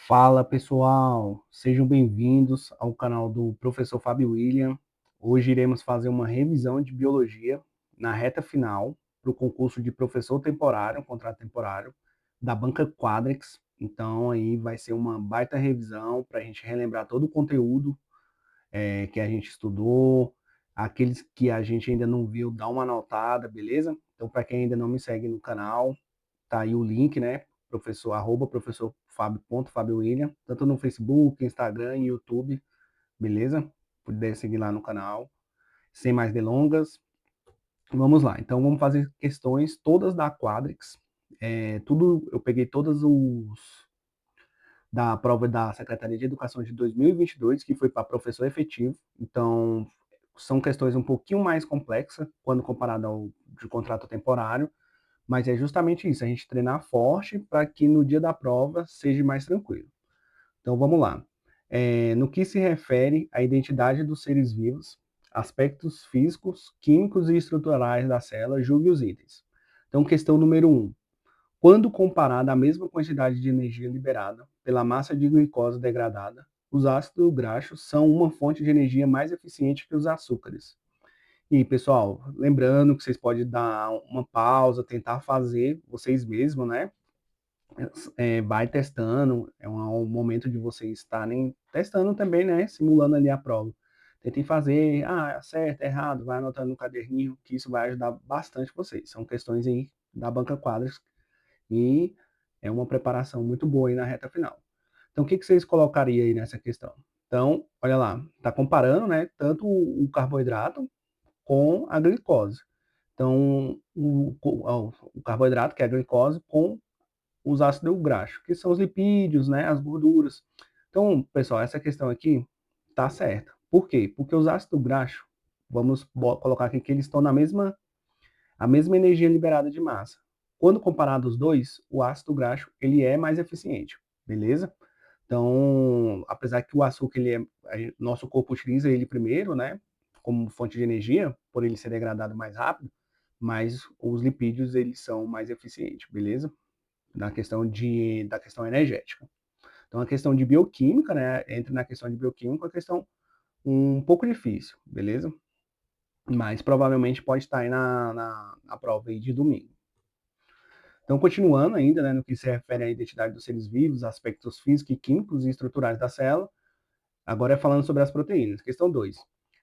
Fala pessoal, sejam bem-vindos ao canal do Professor Fábio William. Hoje iremos fazer uma revisão de biologia na reta final para o concurso de professor temporário, contrato temporário, da banca Quadrix. Então aí vai ser uma baita revisão para a gente relembrar todo o conteúdo que a gente estudou, aqueles que a gente ainda não viu, dá uma anotada, beleza? Então para quem ainda não me segue no canal, tá aí o link, né? Professor Fábio William, tanto no Facebook, Instagram e YouTube, beleza? Puder seguir lá no canal. Sem mais delongas, vamos lá. Então vamos fazer questões todas da Quadrix. Eu peguei todas os da prova da Secretaria de Educação de 2022, que foi para professor efetivo. Então são questões um pouquinho mais complexas quando comparado ao de contrato temporário. Mas é justamente isso, a gente treinar forte para que no dia da prova seja mais tranquilo. Então vamos lá. No que se refere à identidade dos seres vivos, aspectos físicos, químicos e estruturais da célula, julgue os itens. Então, questão número 1. Quando comparada a mesma quantidade de energia liberada pela massa de glicose degradada, os ácidos graxos são uma fonte de energia mais eficiente que os açúcares. E, pessoal, lembrando que vocês podem dar uma pausa, tentar fazer vocês mesmos, né? Vai testando, um momento de vocês estarem testando também, né? Simulando ali a prova. Tentem fazer, certo, errado, vai anotando no caderninho, que isso vai ajudar bastante vocês. São questões aí da banca quadros e é uma preparação muito boa aí na reta final. Então, o que vocês colocariam aí nessa questão? Então, olha lá, está comparando, né? Tanto o carboidrato com a glicose. Então, o carboidrato, que é a glicose, com os ácidos graxos, que são os lipídios, né, as gorduras. Então, pessoal, essa questão aqui tá certa. Por quê? Porque os ácidos graxos, vamos colocar aqui que eles estão a mesma energia liberada de massa. Quando comparado os dois, o ácido graxo ele é mais eficiente, beleza? Então, apesar que o açúcar nosso corpo utiliza ele primeiro, né, como fonte de energia, por ele ser degradado mais rápido, mas os lipídios eles são mais eficientes, beleza? Da questão energética. Então, a questão de bioquímica, né, entra na questão de bioquímica, a questão um pouco difícil, beleza? Mas provavelmente pode estar aí na prova aí de domingo. Então, continuando ainda, né, no que se refere à identidade dos seres vivos, aspectos físicos, químicos e estruturais da célula, agora é falando sobre as proteínas. Questão 2.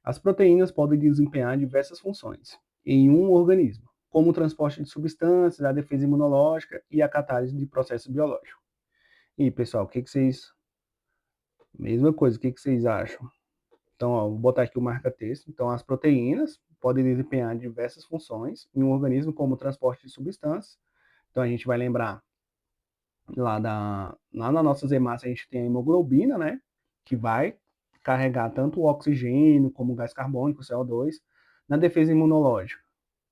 As proteínas podem desempenhar diversas funções em um organismo, como o transporte de substâncias, a defesa imunológica e a catálise de processos biológicos. E pessoal, o que vocês. Mesma coisa, o que vocês acham? Então, ó, vou botar aqui o marca-texto. Então, as proteínas podem desempenhar diversas funções em um organismo, como o transporte de substâncias. Então, a gente vai lembrar lá na nossa hemácia, a gente tem a hemoglobina, né? Que vai carregar tanto o oxigênio como o gás carbônico, o CO2. Na defesa imunológica,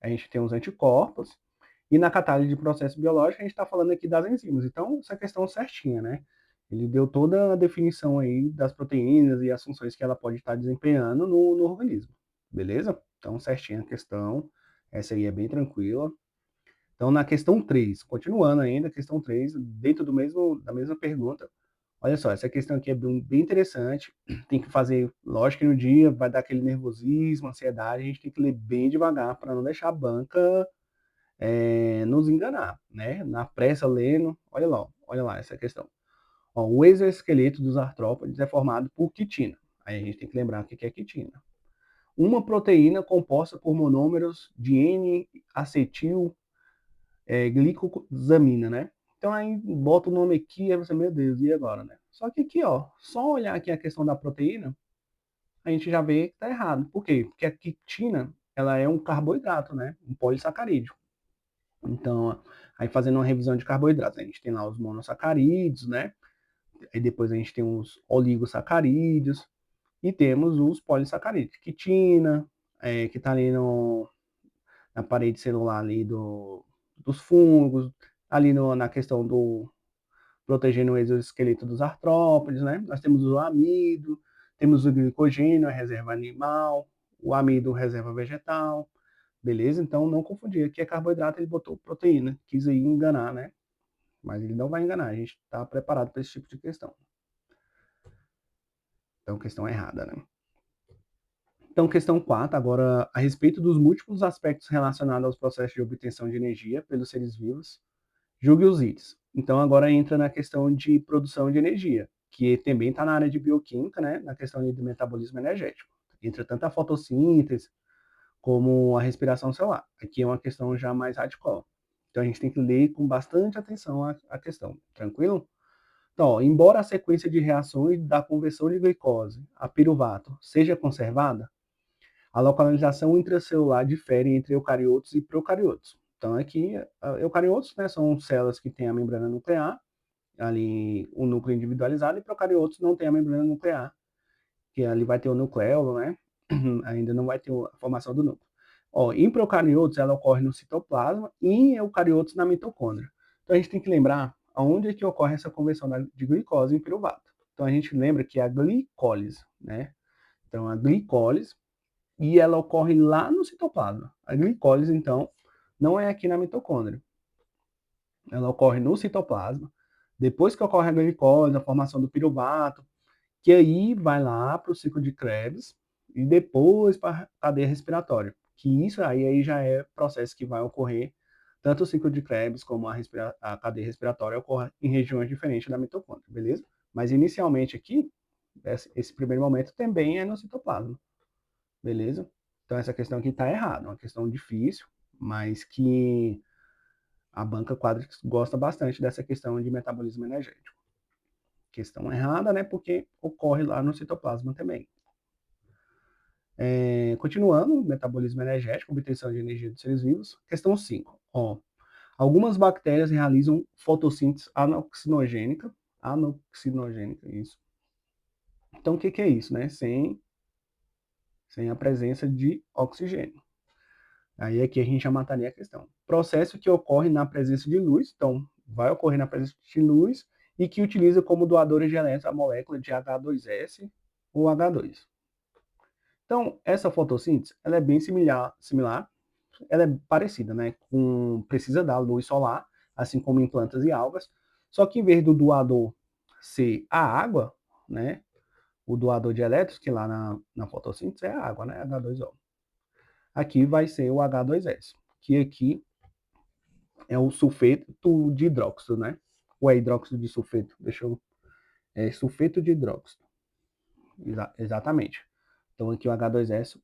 a gente tem os anticorpos. E na catálise de processo biológico, a gente está falando aqui das enzimas. Então, essa questão certinha, né? Ele deu toda a definição aí das proteínas e as funções que ela pode estar desempenhando no organismo. Beleza? Então, certinha a questão. Essa aí é bem tranquila. Então, na questão 3, continuando ainda, questão 3, dentro da mesma pergunta, olha só, essa questão aqui é bem interessante. Tem que fazer, lógico que no dia vai dar aquele nervosismo, ansiedade, a gente tem que ler bem devagar para não deixar a banca nos enganar, né? Na pressa lendo, olha lá essa questão. Ó, o exoesqueleto dos artrópodes é formado por quitina. Aí a gente tem que lembrar o que é quitina. Uma proteína composta por monômeros de N-acetil glicosamina, né? Então aí bota o nome aqui, aí você, meu Deus, e agora, né? Só que aqui, ó, só olhar aqui a questão da proteína, a gente já vê que tá errado. Por quê? Porque a quitina, ela é um carboidrato, né? Um polissacarídeo. Então, aí fazendo uma revisão de carboidratos, a gente tem lá os monossacarídeos, né? Aí depois a gente tem os oligosacarídeos e temos os polissacarídeos, quitina, que está ali na parede celular ali dos fungos, ali na questão do protegendo o exoesqueleto dos artrópodes, né? Nós temos o amido, temos o glicogênio, a reserva animal, o amido, reserva vegetal, beleza? Então não confundir, aqui é carboidrato, ele botou proteína, quis aí enganar, né? mas ele não vai enganar, a gente está preparado para esse tipo de questão. Então, questão errada, né? Então, questão 4, agora, a respeito dos múltiplos aspectos relacionados aos processos de obtenção de energia pelos seres vivos, julgue os itens. Então, agora entra na questão de produção de energia, que também está na área de bioquímica, né? Na questão de metabolismo energético. Entra tanto a fotossíntese como a respiração celular. Aqui é uma questão já mais radical. Então, a gente tem que ler com bastante atenção a questão. Tranquilo? Então, ó, embora a sequência de reações da conversão de glicose a piruvato seja conservada, a localização intracelular difere entre eucariotos e procariotos. Então, aqui, eucariotos, né, são células que têm a membrana nuclear, ali o núcleo individualizado, e procariotos não têm a membrana nuclear, que ali vai ter o nucleolo, né? Ainda não vai ter a formação do núcleo. Ó, em procariotos, ela ocorre no citoplasma e em eucariotos na mitocôndria. Então, a gente tem que lembrar aonde é que ocorre essa conversão de glicose em piruvato. Então, a gente lembra que é a glicólise, né? Então, a glicólise, e ela ocorre lá no citoplasma. A glicólise, então, não é aqui na mitocôndria. Ela ocorre no citoplasma. Depois que ocorre a glicose, a formação do piruvato, que aí vai lá para o ciclo de Krebs e depois para a cadeia respiratória. Que isso aí já é processo que vai ocorrer, tanto o ciclo de Krebs como a cadeia respiratória ocorre em regiões diferentes da mitocôndria, beleza? Mas inicialmente aqui, esse primeiro momento também é no citoplasma, beleza? Então essa questão aqui está errada, uma questão difícil, mas que a banca Quadrix gosta bastante dessa questão de metabolismo energético. Questão errada, né? Porque ocorre lá no citoplasma também. Continuando, metabolismo energético, obtenção de energia dos seres vivos. Questão 5. Ó, algumas bactérias realizam fotossíntese anoxinogênica. Anoxinogênica, isso. Então, o que é isso, né? Sem a presença de oxigênio. Aí aqui a gente já mataria a questão. Processo que ocorre na presença de luz, então vai ocorrer na presença de luz e que utiliza como doadores de elétrons a molécula de H2S ou H2. Então, essa fotossíntese, ela é bem similar, ela é parecida, né? Precisa da luz solar, assim como em plantas e algas, só que em vez do doador ser a água, né? O doador de elétrons, que lá na fotossíntese é a água, né? H2O. Aqui vai ser o H2S, que aqui é o sulfeto de hidróxido, né? Ou é hidróxido de sulfeto? É sulfeto de hidróxido. Exatamente. Então aqui o H2S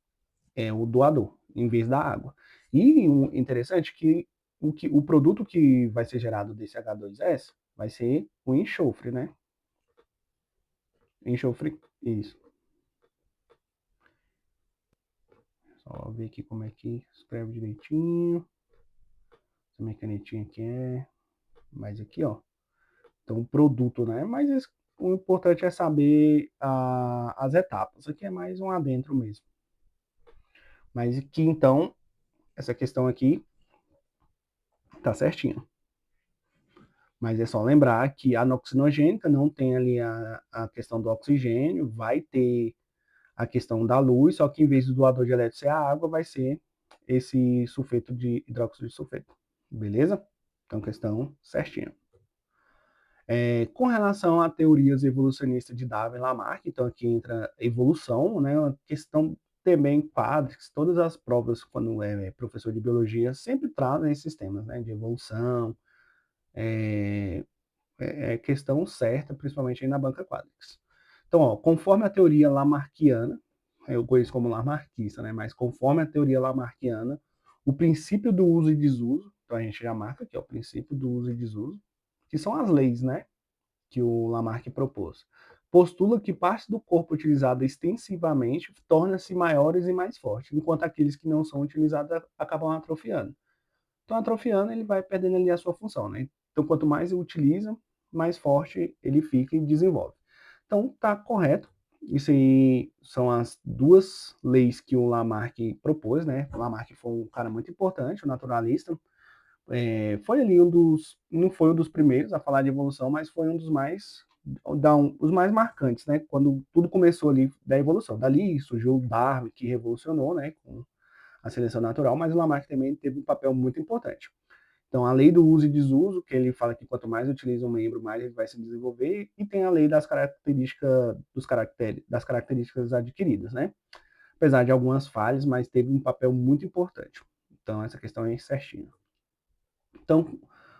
é o doador, em vez da água. E o interessante é que o produto que vai ser gerado desse H2S vai ser o enxofre, né? Enxofre, isso. Só ver aqui como é que escreve direitinho. Essa minha canetinha aqui é... Mas aqui, ó. Então, o produto, né? Mas o importante é saber as etapas. Aqui é mais um adentro mesmo. Mas aqui, então, essa questão aqui tá certinho. Mas é só lembrar que a anoxinogênica não tem ali a questão do oxigênio, vai ter a questão da luz, só que em vez do doador de elétrons ser a água, vai ser esse sulfeto de hidróxido de sulfeto. Beleza? Então, questão certinha. Com relação a teorias evolucionistas de Darwin e Lamarck, então aqui entra evolução, né? Uma questão também Quadrix, todas as provas, quando é professor de biologia, sempre trazem esses temas, né? De evolução, questão certa, principalmente aí na banca Quadrix. Então, ó, conforme a teoria lamarckiana, eu conheço como lamarckista, né? Mas conforme a teoria lamarckiana, o princípio do uso e desuso, então a gente já marca aqui, ó, o princípio do uso e desuso, que são as leis, né? Que o Lamarck propôs. Postula que partes do corpo utilizada extensivamente tornam-se maiores e mais fortes, enquanto aqueles que não são utilizados acabam atrofiando. Então, atrofiando, ele vai perdendo ali a sua função, né? Então, quanto mais utiliza, mais forte ele fica e desenvolve. Então, tá correto. Isso aí são as duas leis que o Lamarck propôs, né? O Lamarck foi um cara muito importante, um naturalista. Foi ali não foi um dos primeiros a falar de evolução, mas foi um dos mais, os mais marcantes, né? Quando tudo começou ali da evolução. Dali surgiu o Darwin, que revolucionou, né? Com a seleção natural, mas o Lamarck também teve um papel muito importante. Então, a lei do uso e desuso, que ele fala que quanto mais utiliza um membro, mais ele vai se desenvolver, e tem a lei das características adquiridas, né? Apesar de algumas falhas, mas teve um papel muito importante. Então, essa questão é certinha. Então,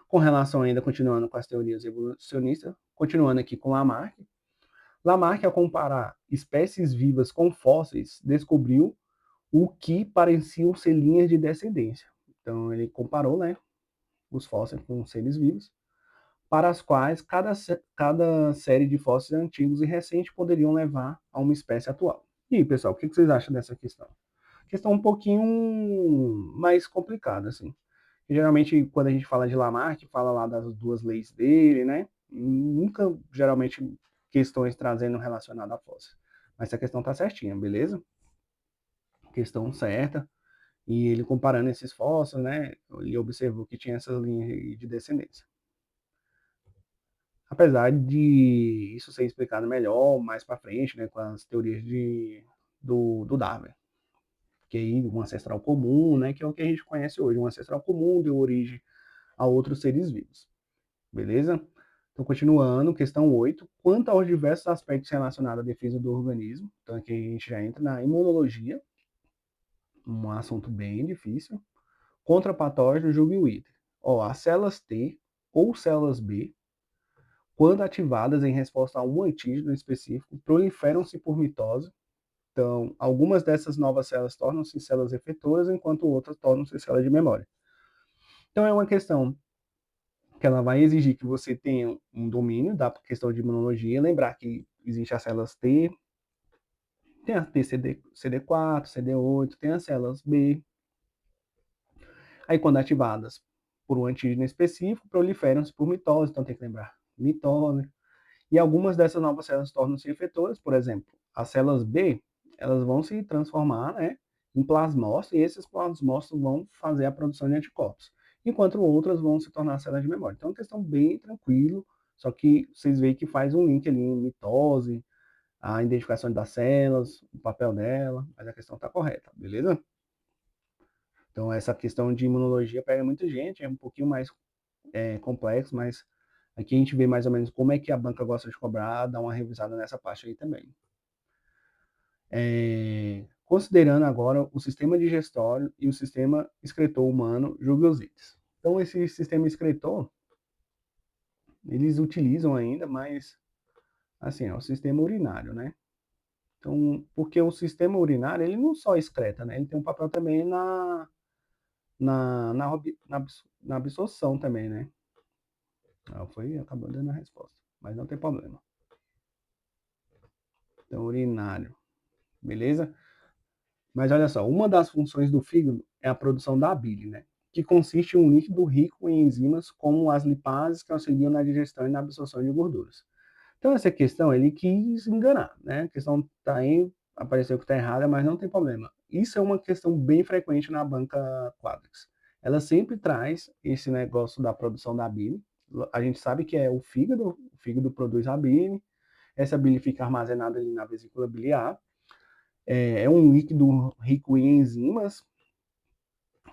com relação ainda, continuando com as teorias evolucionistas, continuando aqui com Lamarck. Lamarck, ao comparar espécies vivas com fósseis, descobriu o que pareciam ser linhas de descendência. Então, ele comparou, né, os fósseis com seres vivos, para as quais cada série de fósseis antigos e recentes poderiam levar a uma espécie atual. E aí, pessoal, o que vocês acham dessa questão? Questão um pouquinho mais complicada, assim. Geralmente, quando a gente fala de Lamarck, fala lá das duas leis dele, né? Nunca, geralmente, questões trazendo relacionado a fósseis. Mas essa questão tá certinha, beleza? Questão certa. E ele comparando esses fósseis, né? Ele observou que tinha essas linhas de descendência. Apesar de isso ser explicado melhor mais para frente, né? Com as teorias do Darwin. Que aí um ancestral comum, né? Que é o que a gente conhece hoje. Um ancestral comum deu origem a outros seres vivos. Beleza? Então, continuando, questão 8. Quanto aos diversos aspectos relacionados à defesa do organismo, então aqui a gente já entra na imunologia, um assunto bem difícil. Contra patógenos, julgue o item. Ó, as células T ou células B, quando ativadas em resposta a um antígeno específico, proliferam-se por mitose. Então, algumas dessas novas células tornam-se células efetoras, enquanto outras tornam-se células de memória. Então, é uma questão que ela vai exigir que você tenha um domínio da questão de imunologia, lembrar que existe as células T, tem a CD4, CD8, tem as células B. Aí, quando ativadas por um antígeno específico, proliferam-se por mitose, então tem que lembrar mitose. E algumas dessas novas células tornam-se efetoras, por exemplo, as células B, elas vão se transformar, né, em plasmócitos, e esses plasmócitos vão fazer a produção de anticorpos, enquanto outras vão se tornar células de memória. Então é uma questão bem tranquilo, só que vocês veem que faz um link ali em mitose, a identificação das células, o papel dela, mas a questão está correta, beleza? Então essa questão de imunologia pega muita gente, é um pouquinho mais complexo, mas aqui a gente vê mais ou menos como é que a banca gosta de cobrar, dá uma revisada nessa parte aí também. Considerando agora o sistema digestório e o sistema excretor humano, julgue os itens. Então, esse sistema excretor, eles utilizam ainda, mas, assim, é o sistema urinário, né? Então, porque o sistema urinário, ele não só excreta, né? Ele tem um papel também na absorção também, né? Acabou dando a resposta, mas não tem problema. Então, urinário, beleza? Mas olha só, uma das funções do fígado é a produção da bile, né? Que consiste em um líquido rico em enzimas como as lipases que auxiliam na digestão e na absorção de gorduras. Então essa questão ele quis enganar, né? A questão tá aí, apareceu que está errada, mas não tem problema. Isso é uma questão bem frequente na banca Quadrix. Ela sempre traz esse negócio da produção da bile. A gente sabe que é o fígado produz a bile, essa bile fica armazenada ali na vesícula biliar. É um líquido rico em enzimas,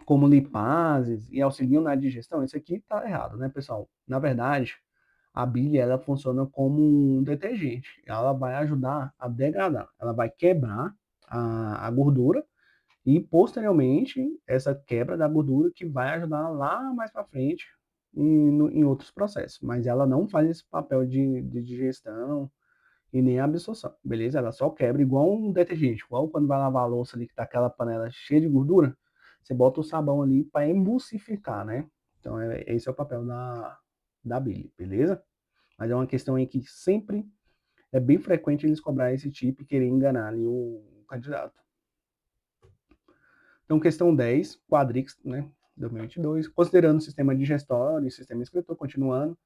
como lipases, e auxiliam na digestão. Isso aqui está errado, né, pessoal? Na verdade, a bile ela funciona como um detergente. Ela vai ajudar a degradar, ela vai quebrar a gordura e, posteriormente, essa quebra da gordura que vai ajudar lá mais para frente em outros processos. Mas ela não faz esse papel de digestão e nem a absorção, beleza? Ela só quebra igual um detergente, igual quando vai lavar a louça ali que tá aquela panela cheia de gordura, você bota o sabão ali para emulsificar, né? Então esse é o papel da bile, beleza? Mas é uma questão aí que sempre é bem frequente eles cobrar esse tipo e querer enganar ali o candidato. Então questão 10, Quadrix, né? 2022, considerando o sistema digestório e o sistema excretor, continuando,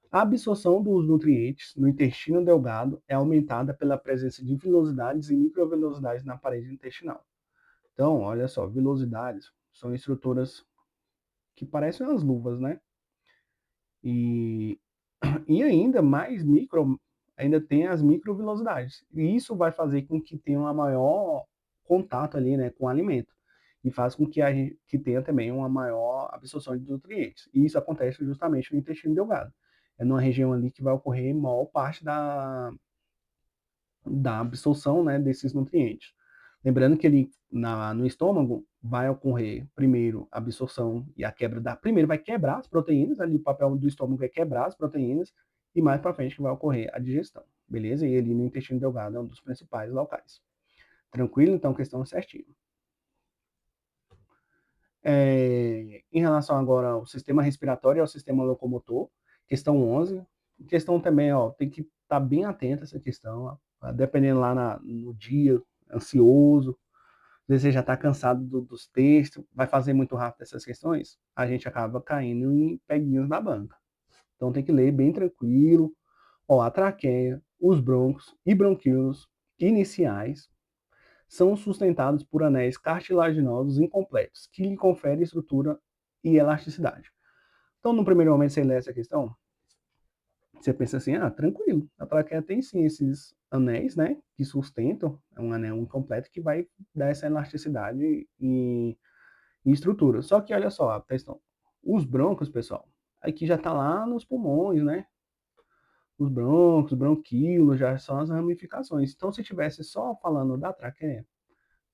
a absorção dos nutrientes no intestino delgado é aumentada pela presença de vilosidades e microvilosidades na parede intestinal. Então, olha só, vilosidades são estruturas que parecem umas luvas, né? E, e ainda mais micro, ainda tem as microvilosidades. E isso vai fazer com que tenha um maior contato ali, né, com o alimento. e faz com que a gente que tenha também uma maior absorção de nutrientes. E isso acontece justamente no intestino delgado. É numa região ali que vai ocorrer a maior parte da absorção, né, desses nutrientes. Lembrando que ele no estômago vai ocorrer primeiro a absorção e a quebra da. Primeiro vai quebrar as proteínas, ali o papel do estômago é quebrar as proteínas, e mais para frente que vai ocorrer a digestão, beleza? E ali no intestino delgado é um dos principais locais. Tranquilo? Então, questão certinha. Em relação agora ao sistema respiratório e ao sistema locomotor, questão 11. Questão também, ó, tem que estar bem atento a essa questão, ó, dependendo lá no dia, ansioso, às vezes você já está cansado dos textos, vai fazer muito rápido essas questões, a gente acaba caindo em peguinhos da banca. Então tem que ler bem tranquilo. Ó, a traqueia, os brônquios e bronquíolos iniciais são sustentados por anéis cartilaginosos incompletos, que lhe conferem estrutura e elasticidade. Então, no primeiro momento, você lê essa questão, você pensa assim, tranquilo, a traqueia tem sim esses anéis, né, que sustentam, é um anel incompleto que vai dar essa elasticidade e estrutura. Só que olha só a questão, os brônquios, pessoal, aqui já está lá nos pulmões, né, os brônquios, bronquíolos, já são as ramificações. Então, se tivesse só falando da traqueia,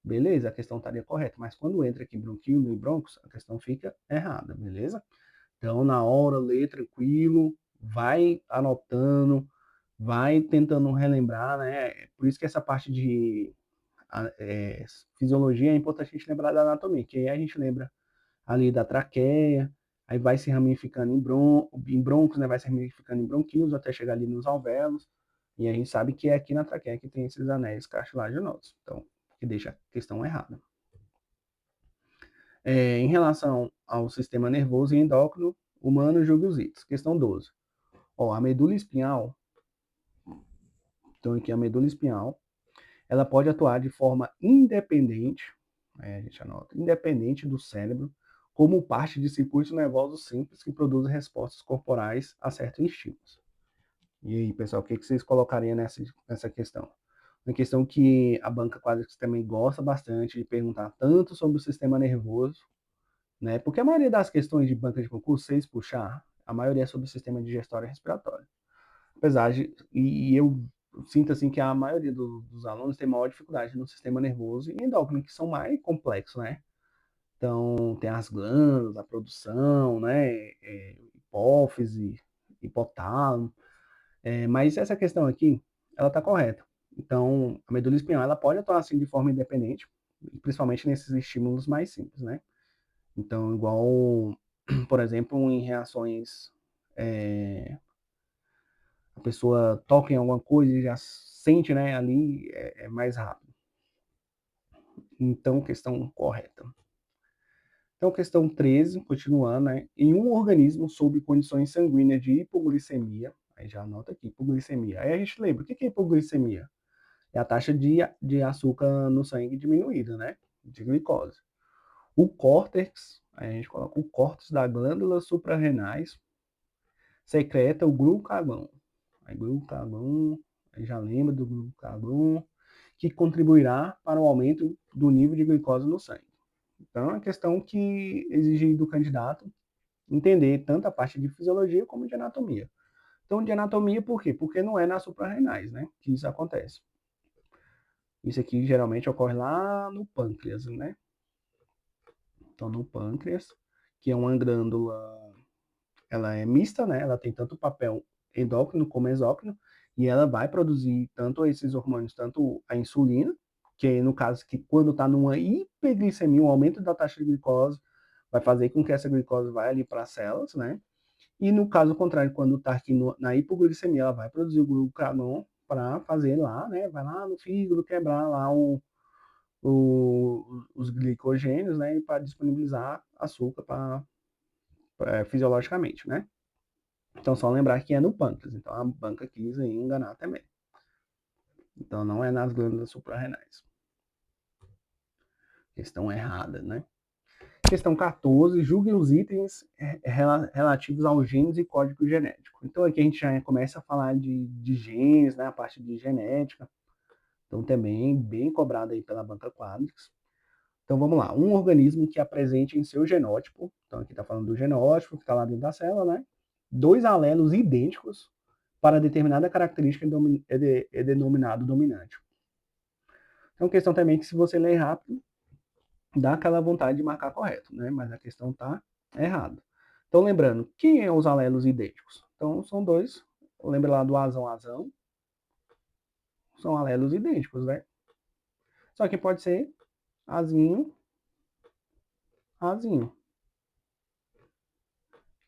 beleza, a questão estaria correta, mas quando entra aqui bronquíolo e brônquios, a questão fica errada, beleza? Então, na hora, lê tranquilo, vai anotando, vai tentando relembrar, né? Por isso que essa parte de fisiologia é importante a gente lembrar da anatomia, que aí a gente lembra ali da traqueia, aí vai se ramificando em broncos, né? Vai se ramificando em bronquíolos até chegar ali nos alvéolos, e a gente sabe que é aqui na traqueia que tem esses anéis cartilaginosos, então, que deixa a questão errada. Em relação ao sistema nervoso e endócrino humano, julgue os itens. Questão 12. Ó, a medula espinhal, então aqui a medula espinhal, ela pode atuar de forma independente, a gente anota, independente do cérebro, como parte de circuitos nervosos simples que produzem respostas corporais a certos estímulos. E aí, pessoal, o que vocês colocariam nessa questão? Uma questão que a banca quadríceps também gosta bastante de perguntar tanto sobre o sistema nervoso, né? Porque a maioria das questões de banca de concurso, vocês puxar, a maioria é sobre o sistema digestório e respiratório. Apesar de, e eu sinto assim que a maioria dos alunos tem maior dificuldade no sistema nervoso e endócrino, que são mais complexos, né? Então, tem as glândulas, a produção, né? Hipófise, hipotálamo. Mas essa questão aqui, ela está correta. Então, a medula espinhal, ela pode atuar assim de forma independente, principalmente nesses estímulos mais simples, né? Então, igual, por exemplo, em reações, a pessoa toca em alguma coisa e já sente, né, ali, é mais rápido. Então, questão correta. Então, questão 13, continuando, né? Em um organismo sob condições sanguíneas de hipoglicemia, aí já anota aqui, hipoglicemia. Aí a gente lembra, o que é hipoglicemia? É a taxa de açúcar no sangue diminuída, né? De glicose. O córtex, aí a gente coloca o córtex da glândula suprarrenais, secreta o glucagon. Aí glucagon, aí já lembra do glucagon, que contribuirá para o aumento do nível de glicose no sangue. Então, é uma questão que exige do candidato entender tanto a parte de fisiologia como de anatomia. Então, de anatomia, por quê? Porque não é nas suprarrenais, né, que isso acontece. Isso aqui geralmente ocorre lá no pâncreas, né? Então, no pâncreas, que é uma glândula, ela é mista, né? Ela tem tanto papel endócrino como exócrino, e ela vai produzir tanto esses hormônios, tanto a insulina, que no caso que quando está numa hiperglicemia, um aumento da taxa de glicose, vai fazer com que essa glicose vá ali para as células, né? E no caso contrário, quando está aqui na hipoglicemia, ela vai produzir o glucagon para fazer lá, né? Vai lá no fígado quebrar lá os glicogênios, né? Para disponibilizar açúcar fisiologicamente, né? Então, só lembrar que é no pâncreas. Então, a banca quis aí enganar também. Então, não é nas glândulas suprarrenais. Questão errada, né? Questão 14, julgue os itens relativos aos genes e código genético. Então, aqui a gente já começa a falar de genes, né? A parte de genética. Então, também bem cobrada aí pela banca Quadrix. Então vamos lá, um organismo que apresente em seu genótipo, então aqui está falando do genótipo, que está lá dentro da célula, né? Dois alelos idênticos para determinada característica é denominado dominante. Então, questão também que se você ler rápido, dá aquela vontade de marcar correto, né? Mas a questão está errada. Então, lembrando, quem é os alelos idênticos? Então, são dois, lembra lá do azão, são alelos idênticos, né? Só que pode ser azinho, azinho.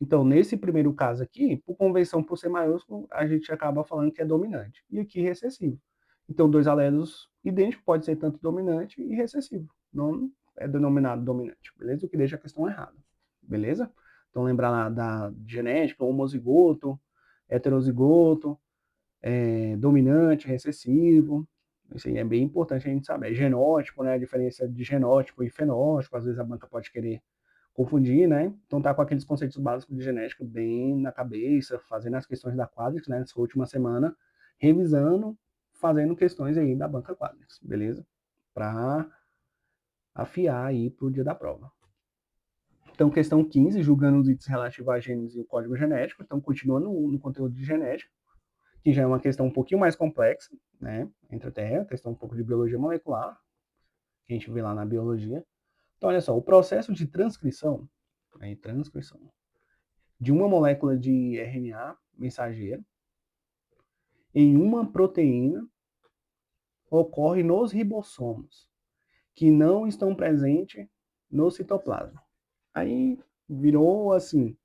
Então, nesse primeiro caso aqui, por convenção por ser maiúsculo, a gente acaba falando que é dominante. E aqui recessivo. Então, dois alelos idênticos pode ser tanto dominante e recessivo. Não é denominado dominante, beleza? O que deixa a questão errada, beleza? Então, lembrar lá da genética, homozigoto, heterozigoto, dominante, recessivo. Isso aí é bem importante a gente saber. Genótipo, né? A diferença de genótipo e fenótipo. Às vezes a banca pode querer confundir, né? Então tá com aqueles conceitos básicos de genética bem na cabeça, fazendo as questões da Quadrix, né? Nessa última semana, revisando, fazendo questões aí da banca Quadrix, beleza? Para afiar aí pro dia da prova. Então, questão 15, julgando os itens relativos a genes e o código genético. Então, continua no conteúdo de genética, que já é uma questão um pouquinho mais complexa, né? Entra até a questão um pouco de biologia molecular, que a gente vê lá na biologia. Então, olha só, o processo de transcrição, transcrição de uma molécula de RNA mensageiro em uma proteína ocorre nos ribossomos, que não estão presentes no citoplasma. Aí virou assim,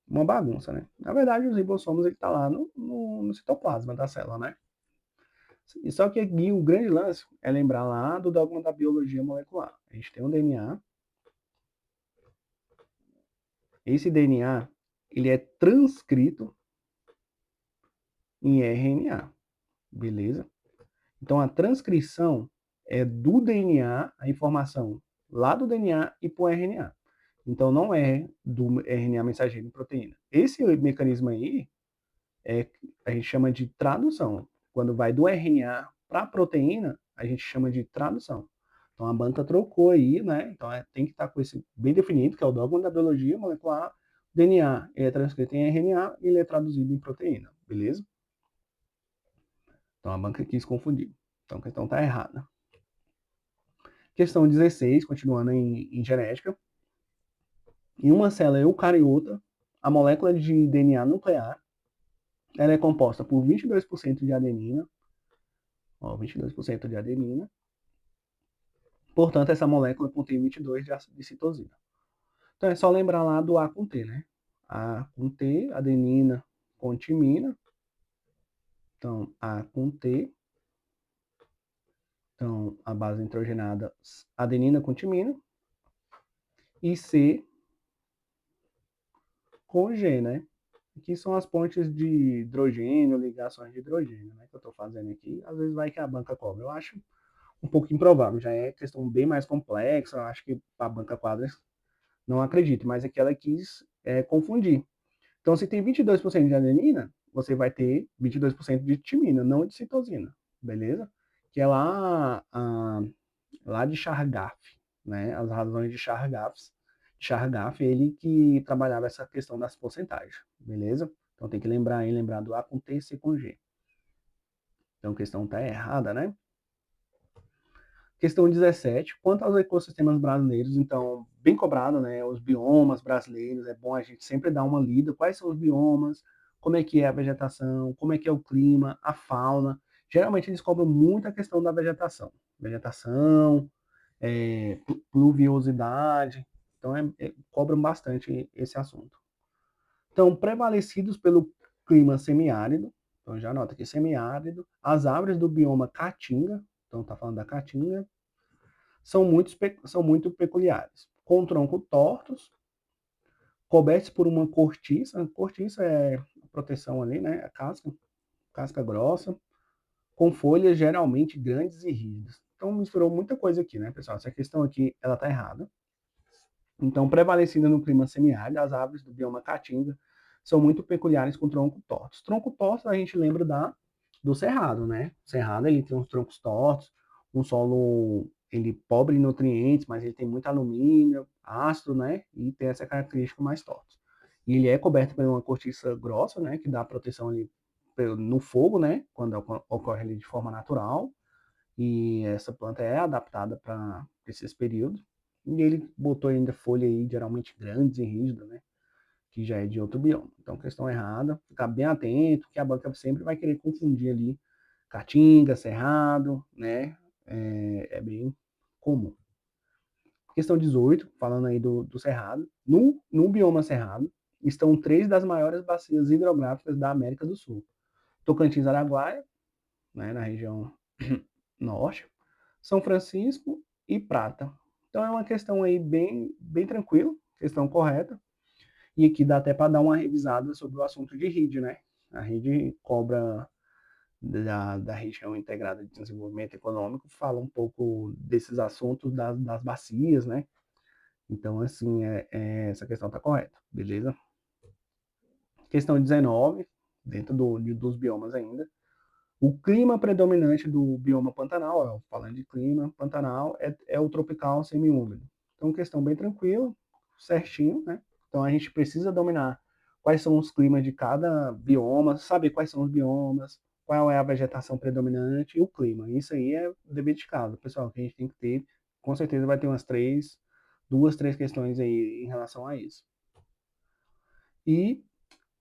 uma bagunça, né? Na verdade, os ribossomos ele tá lá no citoplasma da célula, né? E só que aqui o grande lance é lembrar lá do dogma da biologia molecular. A gente tem um DNA. Esse DNA ele é transcrito em RNA, beleza? Então a transcrição é do DNA, a informação lá do DNA e para o RNA. Então não é do RNA mensageiro em proteína. Esse mecanismo aí a gente chama de tradução. Quando vai do RNA para a proteína, a gente chama de tradução. Então a banca trocou aí, né? Então tem que estar com esse bem definido, que é o dogma da biologia molecular. DNA ele é transcrito em RNA e ele é traduzido em proteína, beleza? Então a banca quis confundir. Então a questão está errada. Questão 16, continuando em genética. Em uma célula eucariota, a molécula de DNA nuclear ela é composta por 22% de adenina, 22% de adenina. Portanto, essa molécula contém 22 de citosina. Então é só lembrar lá do A com T, né? A com T, adenina com timina. Então, A com T. Então, a base nitrogenada, adenina com timina. E C com G, né? Aqui são as pontes de hidrogênio, ligações de hidrogênio, né? Que eu estou fazendo aqui. Às vezes vai que a banca cobra. Eu acho um pouco improvável. Já é questão bem mais complexa. Eu acho que a banca quadra não acredito. Mas aqui ela quis confundir. Então, se tem 22% de adenina, você vai ter 22% de timina, não de citosina, beleza? Que é lá de Chargaff, né? As razões de Chargaff, ele que trabalhava essa questão das porcentagens, beleza? Então tem que lembrar do A com T e C com G. Então a questão tá errada, né? Questão 17, quanto aos ecossistemas brasileiros, então, bem cobrado, né? Os biomas brasileiros, é bom a gente sempre dar uma lida, quais são os biomas, como é que é a vegetação, como é que é o clima, a fauna. Geralmente eles cobram muito a questão da vegetação. Vegetação, pluviosidade, então cobram bastante esse assunto. Então, prevalecidos pelo clima semiárido, então já anota aqui, semiárido, as árvores do bioma caatinga, então tá falando da caatinga, são muito peculiares, com troncos tortos, cobertos por uma cortiça é a proteção ali, né, a casca grossa, com folhas geralmente grandes e rígidas. Então misturou muita coisa aqui, né, pessoal? Essa questão aqui, ela tá errada. Então, prevalecendo no clima semiárido, as árvores do bioma caatinga são muito peculiares com troncos tortos. Tronco torto a gente lembra do cerrado, né? O cerrado ele tem uns troncos tortos. um solo ele pobre em nutrientes, mas ele tem muito alumínio, ácido, né? E tem essa característica mais torta. E ele é coberto por uma cortiça grossa, né? Que dá proteção ali no fogo, né? Quando ocorre ali de forma natural. E essa planta é adaptada para esses períodos. E ele botou ainda folha aí, geralmente grandes e rígidas, né? Que já é de outro bioma. Então, questão errada, ficar bem atento, que a banca sempre vai querer confundir ali caatinga, cerrado, né? É bem comum. Questão 18, falando aí do cerrado. No bioma cerrado, estão três das maiores bacias hidrográficas da América do Sul. Tocantins-Araguaia, né, na região norte, São Francisco e Prata. Então é uma questão aí bem tranquila, questão correta. E aqui dá até para dar uma revisada sobre o assunto de rede, né? A rede cobra da região integrada de desenvolvimento econômico fala um pouco desses assuntos das bacias, né? Então, assim, essa questão está correta, beleza? Questão 19, dentro dos biomas ainda. O clima predominante do bioma Pantanal, falando de clima, Pantanal é o tropical semiúmido. Então, questão bem tranquila, certinho, né? Então, a gente precisa dominar quais são os climas de cada bioma, saber quais são os biomas, qual é a vegetação predominante e o clima. Isso aí é dever de casa, pessoal, que a gente tem que ter. Com certeza vai ter duas, três questões aí em relação a isso. E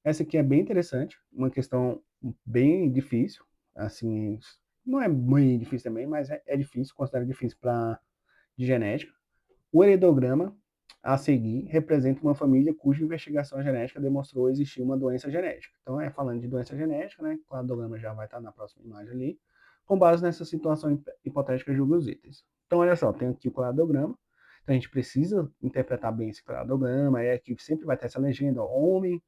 essa aqui é bem interessante, uma questão bem difícil, assim, não é muito difícil também, mas é difícil, considero difícil para de genética. O heredograma a seguir representa uma família cuja investigação genética demonstrou existir uma doença genética. Então, falando de doença genética, né? O cladograma já vai estar na próxima imagem ali. Com base nessa situação hipotética, julga os itens. Então, olha só, tem aqui o cladograma. Então, a gente precisa interpretar bem esse cladograma. Aqui sempre vai ter essa legenda: homem,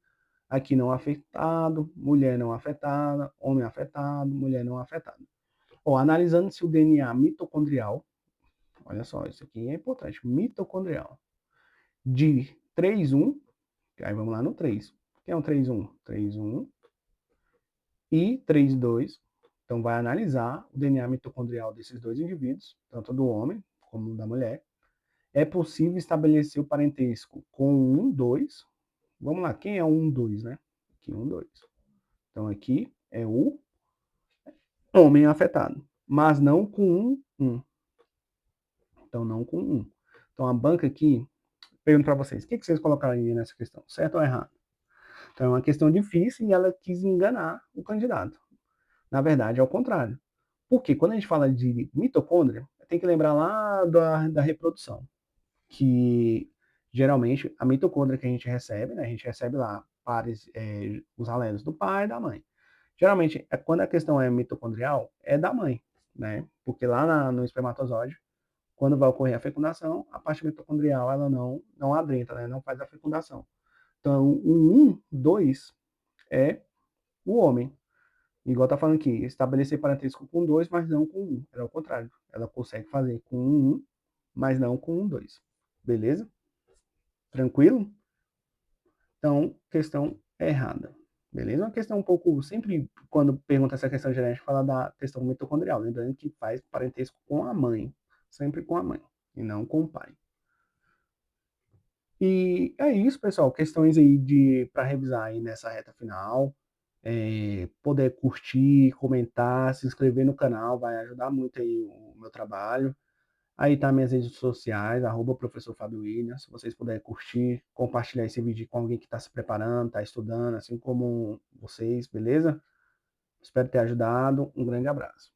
aqui não afetado, mulher não afetada, homem afetado, mulher não afetada. Analisando-se o DNA mitocondrial, olha só, isso aqui é importante, mitocondrial, de 3,1, aí vamos lá no 3. Que é um 3,1? 3,1 e 3,2. Então, vai analisar o DNA mitocondrial desses dois indivíduos, tanto do homem como da mulher. É possível estabelecer o parentesco com o 1, 2. Vamos lá, quem é o 1, 2, né? Aqui, 1, 2. Então, aqui é o homem afetado, mas não com um. Então, não com um. Então, a banca aqui, pergunto para vocês, o que vocês colocariam nessa questão? Certo ou errado? Então, é uma questão difícil e ela quis enganar o candidato. Na verdade, é o contrário. Porque quando a gente fala de mitocôndria, tem que lembrar lá da reprodução, que geralmente a mitocôndria que a gente recebe, né, a gente recebe lá pares, os alelos do pai e da mãe. Geralmente, quando a questão é mitocondrial, é da mãe, né? Porque lá no espermatozoide, quando vai ocorrer a fecundação, a parte mitocondrial ela não adentra, né? Não faz a fecundação. Então, o 1, 2 é o homem. Igual tá falando aqui, estabelecer parentesco com 2, mas não com 1. É o contrário. Ela consegue fazer com 1, mas não com 1, 2. Beleza? Tranquilo? Então, questão errada. Beleza? Uma questão um pouco. Sempre quando pergunta essa questão genética, fala da questão mitocondrial. Lembrando que faz parentesco com a mãe. Sempre com a mãe. E não com o pai. E é isso, pessoal. Questões aí para revisar aí nessa reta final. Poder curtir, comentar, se inscrever no canal, vai ajudar muito aí o meu trabalho. Aí tá minhas redes sociais, @professor Fábio William. Se vocês puderem curtir, compartilhar esse vídeo com alguém que está se preparando, está estudando, assim como vocês, beleza? Espero ter ajudado. Um grande abraço.